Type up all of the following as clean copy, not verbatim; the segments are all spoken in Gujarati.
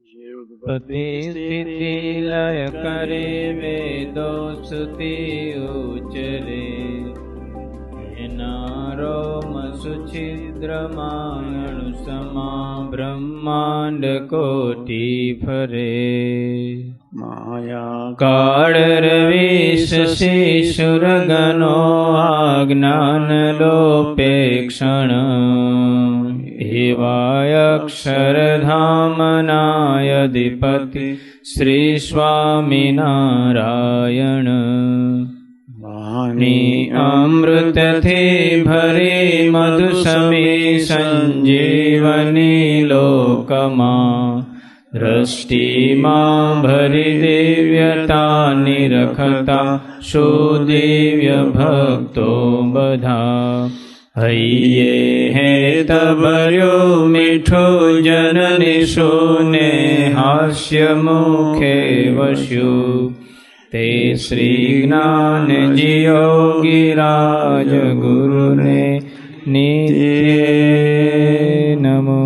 ઉત્પત્તિ સ્થિતિ લય કરે વેદો સ્તુતિ ઉચરે નારોમ સુછિદ્રમાયણ સમા બ્રહ્માંડ કોટી ફરે માયા કાળ રવિશ શિશુરગનો આજ્ઞાન લોપે ક્ષણ એવાય અક્ષરધામનાયધિપતિ શ્રી સ્વામિનારાયણ વાણી અમૃતથી ભરી મધુસમી સંજીવની લોકમાં દ્રષ્ટિમાં ભરી દિવ્યતા નિરખતા સુદિવ્ય ભક્તો બધા હૈયે હેત ભર્યું મીઠું જનની સુને હાસ્ય મુખે વસ્યું તે શ્રી જ્ઞાનજી યોગીરાજ ગુરુને નિત્ય નમો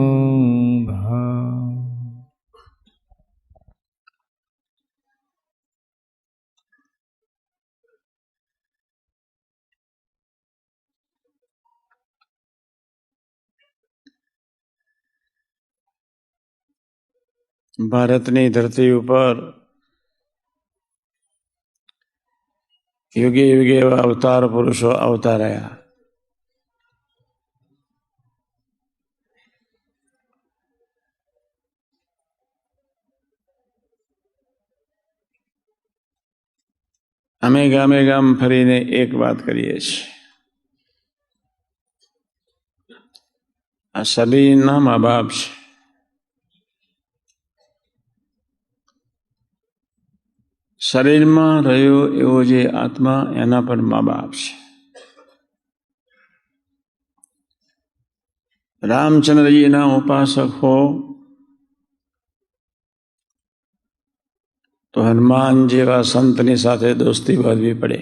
ભારતની ધરતી ઉપર યુગે યુગે એવા અવતાર પુરુષો આવતા રહ્યા. અમે ગામે ગામ ફરીને એક વાત કરીએ છીએ, આ શરીરના મા બાપ છે. શરીરમાં રહ્યો એવો જે આત્મા એના પર મા બાપ છે. રામચંદ્રજીના ઉપાસક હો તો હનુમાન જેવા સંતની સાથે દોસ્તી બાંધવી પડે.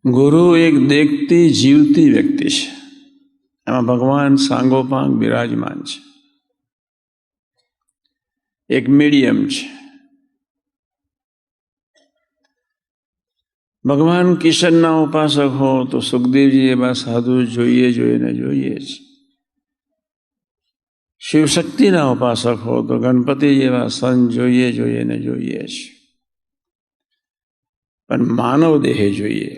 ગુરુ એક દેખતી જીવતી વ્યક્તિ છે, એમાં ભગવાન સાંગોપાંગ બિરાજમાન છે. એક મીડિયમ છે. ભગવાન કિશનના ઉપાસક હો તો સુખદેવજી એવા સાધુ જોઈએ જોઈને જોઈએ છે. શિવશક્તિના ઉપાસક હો તો ગણપતિ જેવા સંત જોઈએ જોઈને જોઈએ છે. પણ માનવ દેહ જોઈએ.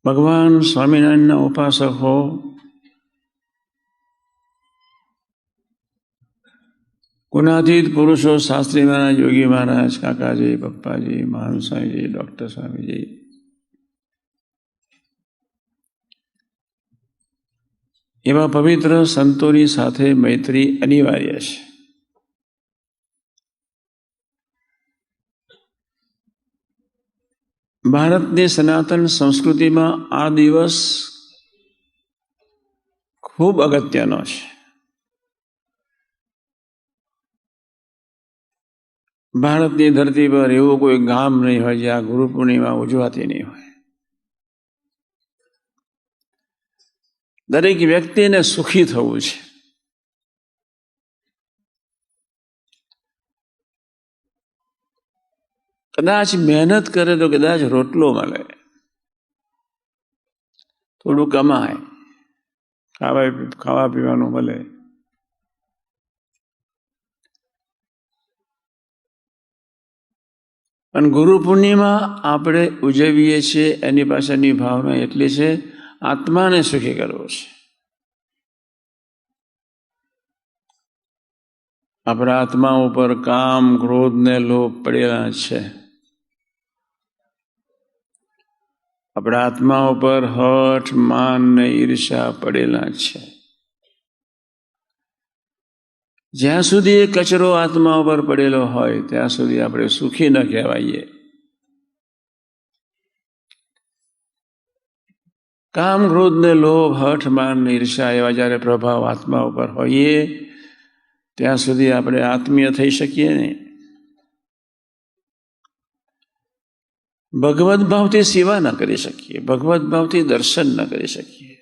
ભગવાન સ્વામિનારાયણના ઉપાસક હો ગુણાતીત પુરુષો શાસ્ત્રી મહારાજ, યોગી મહારાજ, કાકાજી, પપ્પાજી, મહાન સ્વામીજી, ડોક્ટર સ્વામીજી, એવા પવિત્ર સંતોની સાથે મૈત્રી અનિવાર્ય છે. ભારતની સનાતન સંસ્કૃતિમાં આ દિવસ ખૂબ અગત્યનો છે. ભારતની ધરતી પર એવું કોઈ ગામ નહીં હોય જ્યાં ગુરુ પૂર્ણિમા ઉજવાતી નહીં હોય. દરેક વ્યક્તિને સુખી થવું છે. કદાચ મહેનત કરે તો કદાચ રોટલો મળે, થોડું કમાય, ખાવા પીવાનું મળે. અને ગુરુ પૂર્ણિમા આપણે ઉજવીએ છીએ એની પાછળની ભાવના એટલી છે, આત્માને સુખી કરવો છે. આપણા આત્મા ઉપર કામ, ક્રોધ ને લોભ પડેલા છે. આપણા આત્મા ઉપર હઠ, માન ને ઈર્ષ્યા પડેલા છે. જ્યાં સુધી એ કચરો આત્મા ઉપર પડેલો હોય ત્યાં સુધી આપણે સુખી ન કહેવાઈએ. કામ, ક્રોધ ને લોભ, હઠ, માન ને ઈર્ષ્યા એવા જ્યારે પ્રભાવ આત્મા ઉપર હોઈએ ત્યાં સુધી આપણે આત્મીય થઈ શકીએ નહીં. ભગવદ ભાવથી સેવા ન કરી શકીએ, ભગવદ ભાવથી દર્શન ન કરી શકીએ.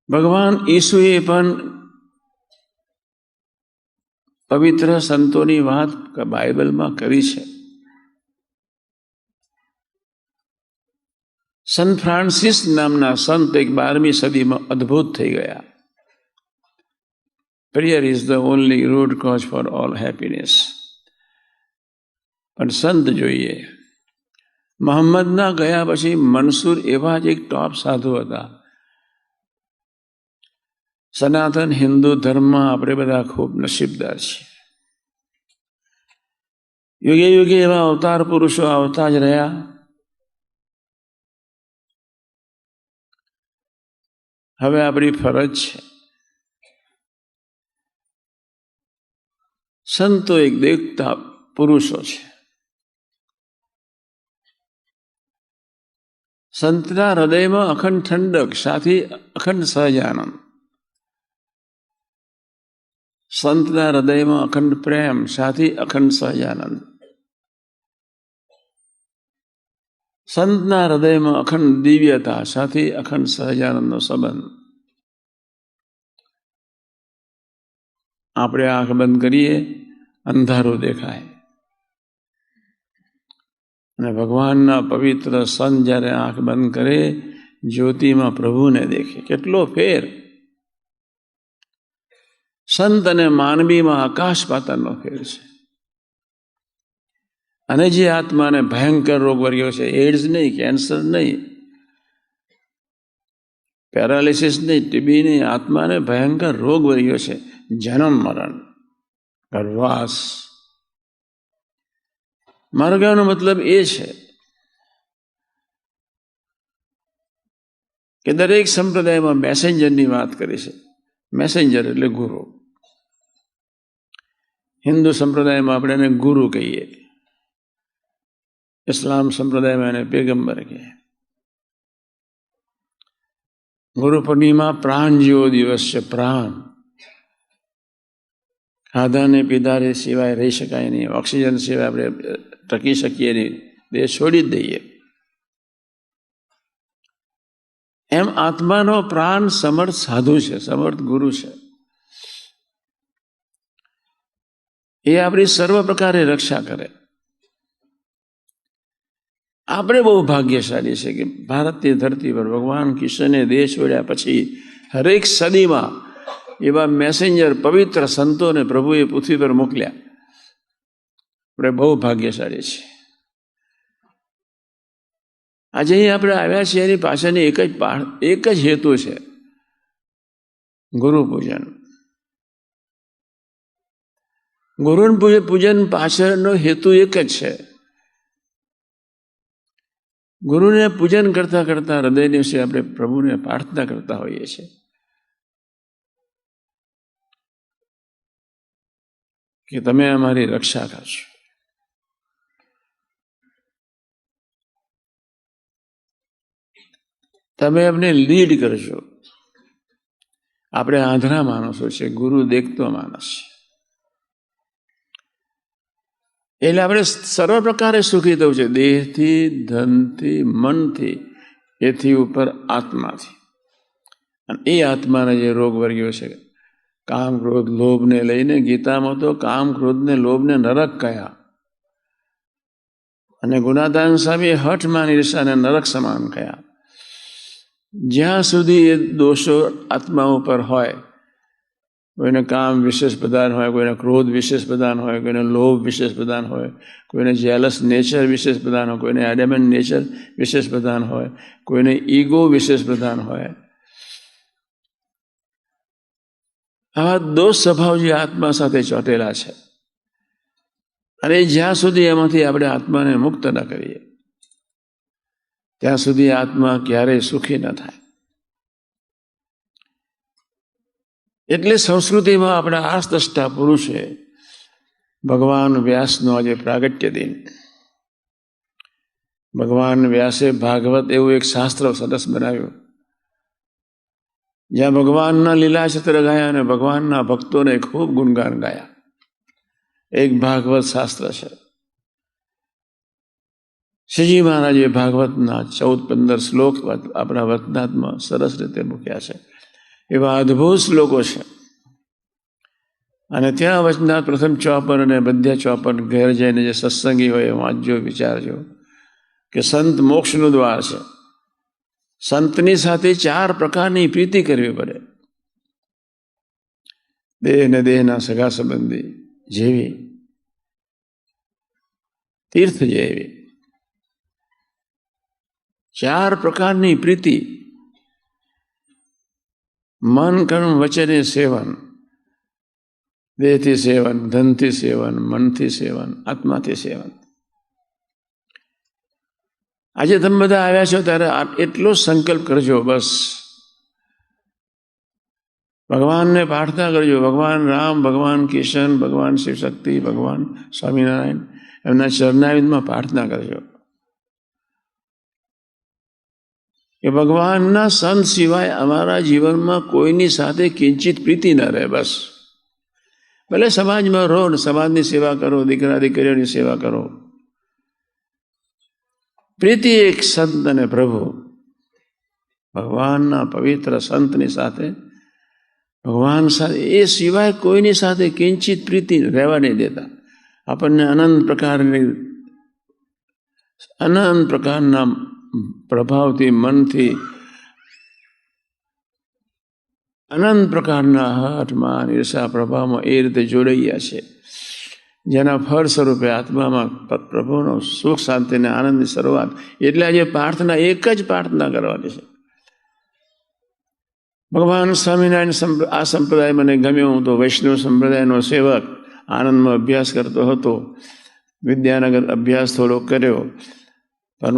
ભગવાન ઈસુએ પણ પવિત્ર સંતોની વાત બાઇબલમાં કરી છે. સંત ફ્રાન્સિસ નામના સંત એક 12મી સદીમાં અદ્ભુત થઈ ગયા. Prayer is the only root cause for all happiness. પણ સંત જોઈએ. મોહમ્મદના ગયા પછી મનસૂર એવા જ એક ટોપ સાધુ હતા. સનાતન હિન્દુ ધર્મમાં આપણે બધા ખૂબ નસીબદાર છીએ. યુગે યુગે એવા અવતાર પુરુષો આવતા જ રહ્યા. હવે આપણી ફરજ છે. સંતો એક દેખતા પુરુષો છે. સંતના હૃદયમાં અખંડ ઠંડક સાથે અખંડ સહજાનંદ. સંતના હૃદયમાં અખંડ પ્રેમ સાથે અખંડ સહજાનંદ. સંતના હૃદયમાં અખંડ દિવ્યતા સાથે અખંડ સહજાનંદનો સંબંધ. આપણે આંખ બંધ કરીએ, અંધારું દેખાય. અને ભગવાનના પવિત્ર સંત જ્યારે આંખ બંધ કરે, જ્યોતિમાં પ્રભુને દેખે. કેટલો ફેર! સંત અને માનવીમાં આકાશ પાતાળનો ફેર છે. અને જે આત્માને ભયંકર રોગ વર્ગ્યો છે, એડ્સ નહીં, કેન્સર નહીં, પેરાલિસિસ નહીં, ટીબી નહીં, આત્માને ભયંકર રોગ વર્ગ્યો છે. જન્મ મરણ, ગર્ભવાસ. મારો કહેવાનો મતલબ એ છે કે દરેક સંપ્રદાયમાં મેસેન્જરની વાત કરી છે. મેસેન્જર એટલે ગુરુ. હિન્દુ સંપ્રદાયમાં આપણે એને ગુરુ કહીએ. ઇસ્લામ સંપ્રદાયમાં એને પેગમ્બર કહે. ગુરુ પૂર્ણિમા પ્રાણ જેવો દિવસ છે. પ્રાણ. ખાધાને પીધાને સિવાય રહી શકાય નહીં. ઓક્સિજન સિવાય આપણે ટકી શકીએ નહીં. દેહ છોડી જ દઈએ. એમ આત્માનો પ્રાણ સમર્થ સાધુ છે, સમર્થ ગુરુ છે. એ આપણી સર્વ પ્રકારે રક્ષા કરે. આપણે બહુ ભાગ્યશાળી છે કે ભારતની ધરતી પર ભગવાન કૃષ્ણને દેહ છોડ્યા પછી હરેક સદીમાં એવા મેસેન્જર પવિત્ર સંતોને પ્રભુએ પૃથ્વી પર મોકલ્યા. આપણે બહુ ભાગ્યશાળી છીએ. આજે અહીં આપણે આવ્યા છીએ એની પાછળની એક જ હેતુ છે, ગુરુ પૂજન. ગુરુ પૂજન પાછળનો હેતુ એક જ છે. ગુરુને પૂજન કરતા કરતા હૃદય દિવસે આપણે પ્રભુને પ્રાર્થના કરતા હોઈએ છીએ કે તમે અમારી રક્ષા કરશો. તમે અમને લીડ કરશો. આપણે આંધળા માણસો છે, ગુરુ દેખતો માણસ છે. એટલે આપણે સર્વ પ્રકારે સુખી થવું છે. દેહથી, ધનથી, મનથી, એથી ઉપર આત્માથી. અને એ આત્માના જે રોગ વર્ગ્યો છે, કામ, ક્રોધ, લોભને લઈને ગીતામાં તો કામ, ક્રોધને, લોભને નરક કહ્યા. અને ગુનાદાન સામે હઠમાં ઈર્ષાને નરક સમાન કહ્યા. જ્યાં સુધી એ દોષો આત્મા ઉપર હોય, કોઈને કામ વિશેષ પ્રધાન હોય, કોઈને ક્રોધ વિશેષ પ્રધાન હોય, કોઈને લોભ વિશેષ પ્રધાન હોય, કોઈને જેલસ નેચર વિશેષ પ્રધાન હોય, કોઈને એડેમન્ટ નેચર વિશેષ પ્રધાન હોય, કોઈને ઈગો વિશેષ પ્રધાન હોય. આવા દોષ સ્વભાવ જે આત્મા સાથે ચોટેલા છે, અને જ્યાં સુધી એમાંથી આપણે આત્માને મુક્ત ન કરીએ ત્યાં સુધી આત્મા ક્યારેય સુખી ન થાય. એટલે સંસ્કૃતિમાં આપણા આર્ષદ્રષ્ટા પુરુષે ભગવાન વ્યાસનો આજે પ્રાગટ્ય દિન. ભગવાન વ્યાસે ભાગવત એવું એક શાસ્ત્ર સરસ બનાવ્યું જ્યાં ભગવાનના લીલાચિત્ર ગાયા અને ભગવાનના ભક્તોને ખૂબ ગુણગાન ગાયા. એક ભાગવત શાસ્ત્ર છે. શ્રીજી મહારાજે ભાગવતના 14-15 શ્લોક આપણા વતનાથમાં સરસ રીતે મૂક્યા છે. એવા અદ્ભુત શ્લોકો છે. અને ત્યાં વચનાથ પ્રથમ ચોપન અને બધા ચોપન ઘેર જઈને જે સત્સંગી હોય વાંચજો, વિચારજો કે સંત મોક્ષનું દ્વાર છે. સંતની સાથે 4 પ્રકારની પ્રીતિ કરવી પડે. દેહ ને દેહના સગા સંબંધી જેવી, તીર્થ જેવી 4 પ્રકારની પ્રીતિ. મન કર્મ વચને સેવન. દેહથી સેવન, ધનથી સેવન, મનથી સેવન, આત્માથી સેવન. આજે તમે બધા આવ્યા છો ત્યારે એટલો સંકલ્પ કરજો, બસ ભગવાનને પ્રાર્થના કરજો. ભગવાન રામ, ભગવાન કિશન, ભગવાન શિવશક્તિ, ભગવાન સ્વામિનારાયણ એમના ચરણારવિંદમાં પ્રાર્થના કરજો કે ભગવાનના સંત સિવાય અમારા જીવનમાં કોઈની સાથે કિંચિત પ્રીતિ ન રહે. બસ ભલે સમાજમાં રહો ને સમાજની સેવા કરો, દીકરા દીકરીઓની સેવા કરો. પ્રીતિ એક સંત અને પ્રભુ, ભગવાનના પવિત્ર સંતની સાથે, ભગવાન સાથે, એ સિવાય કોઈની સાથે કિંચિત પ્રીતિ રહેવા નહીં દેતા. આપણને અનંત પ્રકારના પ્રભાવથી, મનથી, અનંત પ્રકારના હઠમાં, ઈર્ષા, પ્રભાવમાં એ રીતે જોડાયા છે, જેના ફળ સ્વરૂપે આત્મામાં પ્રભુનો સુખ, શાંતિ અને આનંદની શરૂઆત. એટલે આજે પ્રાર્થના એક જ પ્રાર્થના કરવાની છે. ભગવાન સ્વામિનારાયણ આ સંપ્રદાય મને ગમ્યો. હું તો વૈષ્ણવ સંપ્રદાયનો સેવક, આનંદમાં અભ્યાસ કરતો હતો. વિદ્યાનગર અભ્યાસ થોડો કર્યો, પણ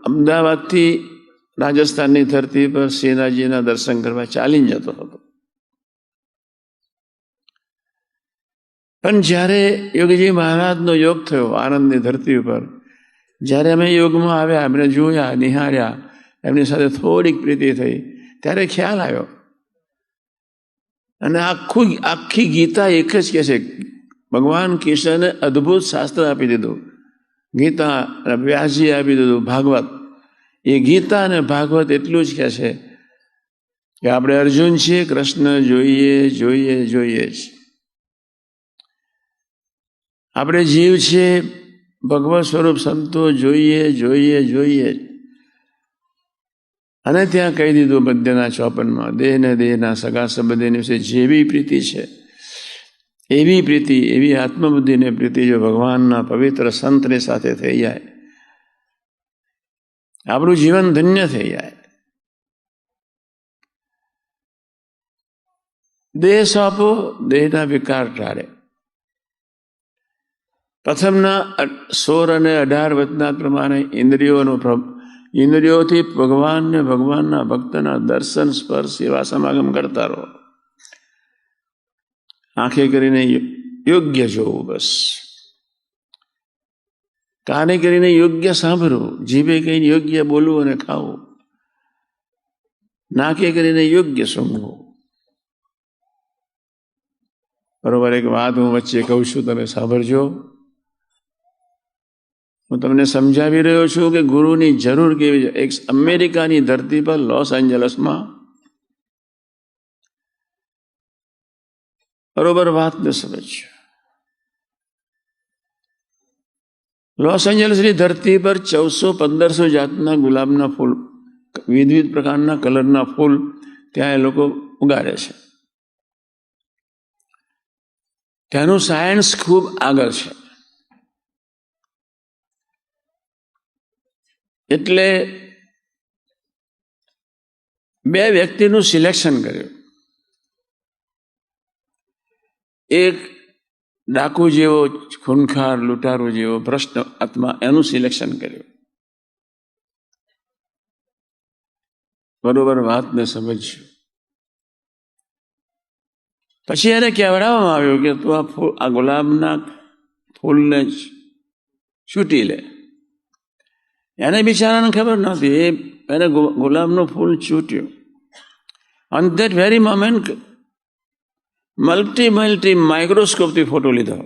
અમદાવાદથી રાજસ્થાનની ધરતી પર શ્રીનાથજીના દર્શન કરવા ચાલીને જતો હતો. પણ જ્યારે યોગીજી મહારાજનો યોગ થયો આનંદની ધરતી ઉપર, જ્યારે અમે યોગમાં આવ્યા, એમને જોયા, નિહાળ્યા, એમની સાથે થોડીક પ્રીતિ થઈ, ત્યારે ખ્યાલ આવ્યો. અને આખી ગીતા એક જ કહે છે. ભગવાન કૃષ્ણને અદ્ભુત શાસ્ત્ર આપી દીધું, ગીતા અને વ્યાસજી આપી દીધું ભાગવત. એ ગીતા અને ભાગવત એટલું જ કહે છે કે આપણે અર્જુન છીએ, કૃષ્ણ જોઈએ જોઈએ જોઈએ જ. આપણે જીવ છીએ, ભગવત સ્વરૂપ સંતો જોઈએ જોઈએ જોઈએ જ. અને ત્યાં કહી દીધું મધ્યના 54માં, દેહ ને દેહના સગા સંબંધીની વિશે જેવી પ્રીતિ છે એવી પ્રીતિ, એવી આત્મબુદ્ધિની પ્રીતિ જો ભગવાનના પવિત્ર સંતની સાથે થઈ જાય, આપણું જીવન ધન્ય થઈ જાય. દેહ સોંપો, દેહના વિકાર ટાળે. પ્રથમના 16 અને 18 વચના પ્રમાણે ઇન્દ્રિયોથી ભગવાનને, ભગવાનના ભક્તના દર્શન, સ્પર્શ, સેવા, સમાગમ કરતા રહો. આંખે કરીને યોગ્ય જોવું, બસ. કાને કરીને યોગ્ય સાંભળવું, જીભે કહીને યોગ્ય બોલવું અને ખાવું, નાકે કરીને યોગ્ય સૂંઘવું. બરોબર, એક વાત હું વચ્ચે કહું છું, તમે સાંભળજો. હું તમને સમજાવી રહ્યો છું કે ગુરુની જરૂર કેવી છે. એક અમેરિકાની ધરતી પર લોસ એન્જલસમાં, બરોબર વાતને સમજો. લોસ એન્જલસની ધરતી પર 1400-1500 જાતના ગુલાબના ફૂલ, વિવિધ પ્રકારના કલરના ફૂલ ત્યાં એ લોકો ઉગાડે છે. ત્યાંનું સાયન્સ ખૂબ આગળ છે. એટલે 2 વ્યક્તિનું સિલેક્શન કર્યું. એક ડાકુ જેવો, ખૂનખાર, લૂંટારો જેવો ભ્રષ્ટ આત્મા, એનું સિલેક્શન કર્યું. બરોબર વાતને સમજજો. પછી એને કહેવડાવવામાં આવ્યું કે તું આ ગુલાબના ફૂલને છૂટી લે. એને બિચારાને ખબર નહોતી. એને ગુલાબનું ફૂલ છૂટ્યું. On that very moment multi માઇક્રોસ્કોપથી ફોટો લીધો.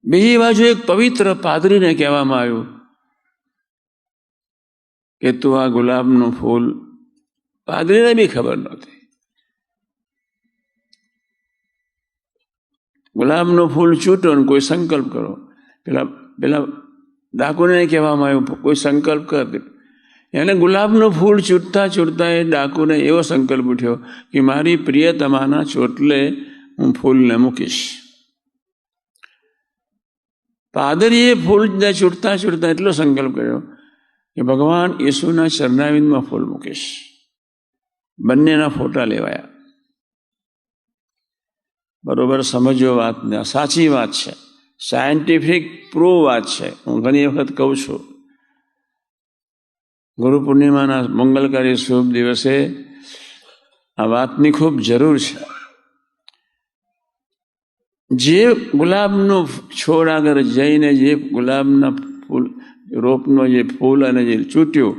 બીજી બાજુ એક પવિત્ર પાદરીને કહેવામાં આવ્યું કે તું આ ગુલાબનું ફૂલ, પાદરીને બી ખબર નહોતી. ગુલાબનું ફૂલ ચૂંટો ને કોઈ સંકલ્પ કરો. પેલા ડાકુને કહેવામાં આવ્યું કોઈ સંકલ્પ કર. એને ગુલાબનું ફૂલ ચૂંટતા ચૂંટતા એ ડાકુને એવો સંકલ્પ ઉઠ્યો કે મારી પ્રિયતમાના ચોટલે હું ફૂલને મૂકીશ. પાદરીએ ફૂલ ચૂંટતા ચૂંટતા એટલો સંકલ્પ કર્યો કે ભગવાન યેસુના ચરણાવિંદમાં ફૂલ મૂકીશ. બંનેના ફોટા લેવાયા. બરોબર સમજો વાતને, સાચી વાત છે, સાયન્ટિફિક પ્રૂવ વાત છે. હું ઘણી વખત કહું છું, ગુરુ પૂર્ણિમાના મંગલકારી શુભ દિવસે આ વાતની ખૂબ જરૂર છે. જે ગુલાબનું છોડ આગળ જઈને જે ગુલાબના ફૂલ રોપનો જે ફૂલ અને જે ચૂંટ્યું